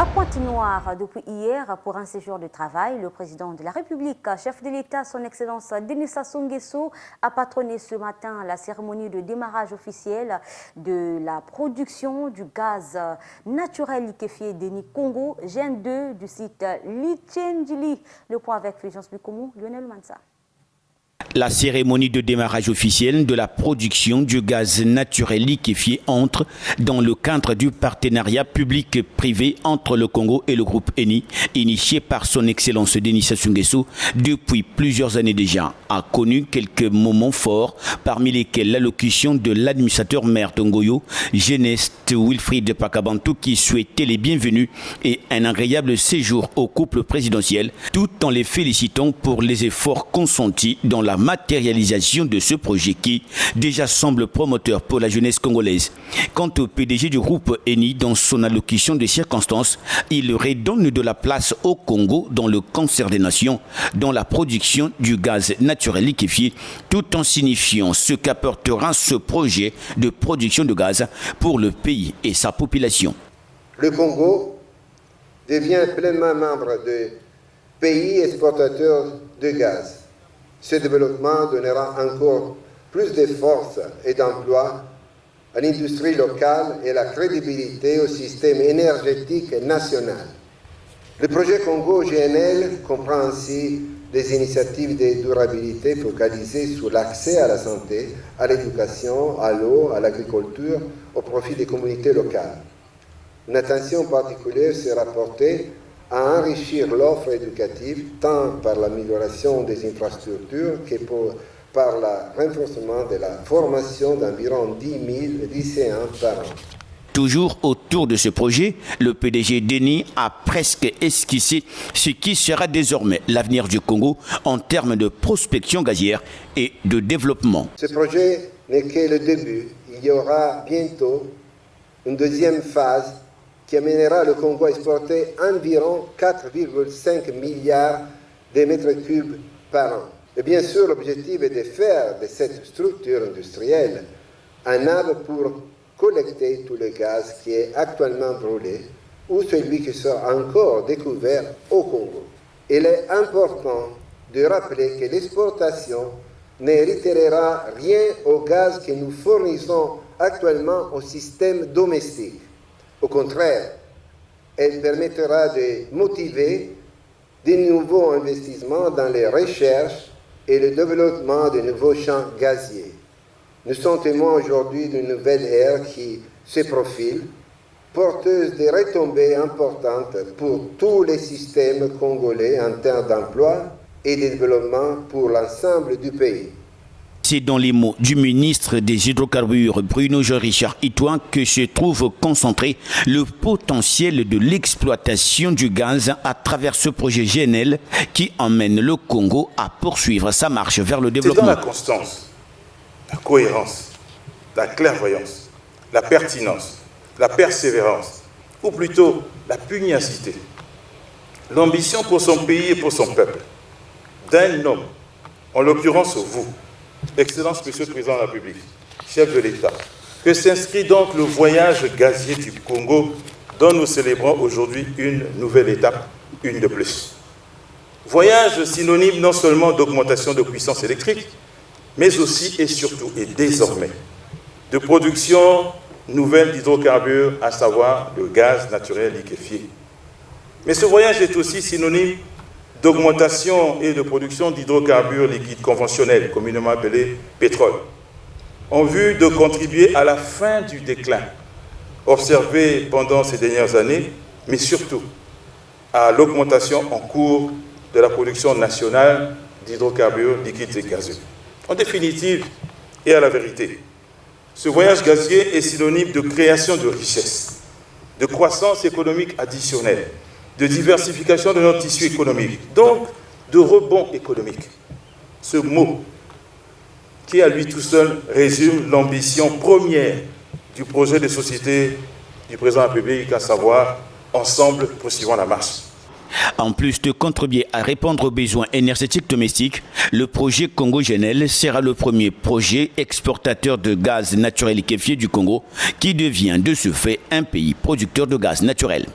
À Pointe-Noire, depuis hier, pour un séjour de travail, le président de la République, chef de l'État, son Excellence Denis Sassou Nguesso, a patronné ce matin la cérémonie de démarrage officiel de la production du gaz naturel liquéfié d'Eni Congo, Gen 2 du site Litchendjili. Le point avec Fulgence Bukoumou, Lionel Mansa. La cérémonie de démarrage officiel de la production du gaz naturel liquéfié entre dans le cadre du partenariat public-privé entre le Congo et le groupe Eni, initié par son Excellence Denis Sassou Nguesso depuis plusieurs années déjà, a connu quelques moments forts, parmi lesquels l'allocution de l'administrateur maire d'Ongoyo, Geneste Wilfried Pakabantou, qui souhaitait les bienvenus et un agréable séjour au couple présidentiel, tout en les félicitant pour les efforts consentis dans la matérialisation de ce projet qui déjà semble promoteur pour la jeunesse congolaise. Quant au PDG du groupe Eni, dans son allocution de circonstances, il redonne de la place au Congo dans le concert des nations, dans la production du gaz naturel liquéfié, tout en signifiant ce qu'apportera ce projet de production de gaz pour le pays et sa population. Le Congo devient pleinement membre du pays exportateur de gaz. Ce développement donnera encore plus de force et d'emploi à l'industrie locale et la crédibilité au système énergétique national. Le projet Congo GNL comprend ainsi des initiatives de durabilité focalisées sur l'accès à la santé, à l'éducation, à l'eau, à l'agriculture, au profit des communautés locales. Une attention particulière sera portée à enrichir l'offre éducative tant par l'amélioration des infrastructures que par le renforcement de la formation d'environ 10 000 lycéens par an. Toujours autour de ce projet, le PDG Denis a presque esquissé ce qui sera désormais l'avenir du Congo en termes de prospection gazière et de développement. Ce projet n'est que le début. Il y aura bientôt une deuxième phase qui amènera le Congo à exporter environ 4,5 milliards de mètres cubes par an. Et bien sûr, l'objectif est de faire de cette structure industrielle un hub pour collecter tout le gaz qui est actuellement brûlé ou celui qui sera encore découvert au Congo. Il est important de rappeler que l'exportation n'héritera rien au gaz que nous fournissons actuellement au système domestique. Au contraire, elle permettra de motiver de nouveaux investissements dans les recherches et le développement de nouveaux champs gaziers. Nous sommes témoins aujourd'hui d'une nouvelle ère qui se profile, porteuse de retombées importantes pour tous les systèmes congolais en termes d'emploi et de développement pour l'ensemble du pays. C'est dans les mots du ministre des Hydrocarbures, Bruno Jean-Richard Itouan, que se trouve concentré le potentiel de l'exploitation du gaz à travers ce projet GNL qui emmène le Congo à poursuivre sa marche vers le développement. C'est dans la constance, la cohérence, la clairvoyance, la pertinence, la persévérance, ou plutôt la pugnacité, l'ambition pour son pays et pour son peuple, d'un homme, en l'occurrence vous, Excellence, Monsieur le Président de la République, chef de l'État, que s'inscrit donc le voyage gazier du Congo dont nous célébrons aujourd'hui une nouvelle étape, une de plus. Voyage synonyme non seulement d'augmentation de puissance électrique, mais aussi et surtout et désormais de production nouvelle d'hydrocarbures, à savoir le gaz naturel liquéfié. Mais ce voyage est aussi synonyme d'augmentation et de production d'hydrocarbures liquides conventionnels, communément appelés pétrole, en vue de contribuer à la fin du déclin observé pendant ces dernières années, mais surtout à l'augmentation en cours de la production nationale d'hydrocarbures liquides et gazeux. En définitive, et à la vérité, ce voyage gazier est synonyme de création de richesses, de croissance économique additionnelle, de diversification de notre tissu économique, donc de rebond économique. Ce mot, qui à lui tout seul résume l'ambition première du projet de société du président de la République, à savoir ensemble poursuivons la marche. En plus de contribuer à répondre aux besoins énergétiques domestiques, le projet Congo GNL sera le premier projet exportateur de gaz naturel liquéfié du Congo qui devient de ce fait un pays producteur de gaz naturel.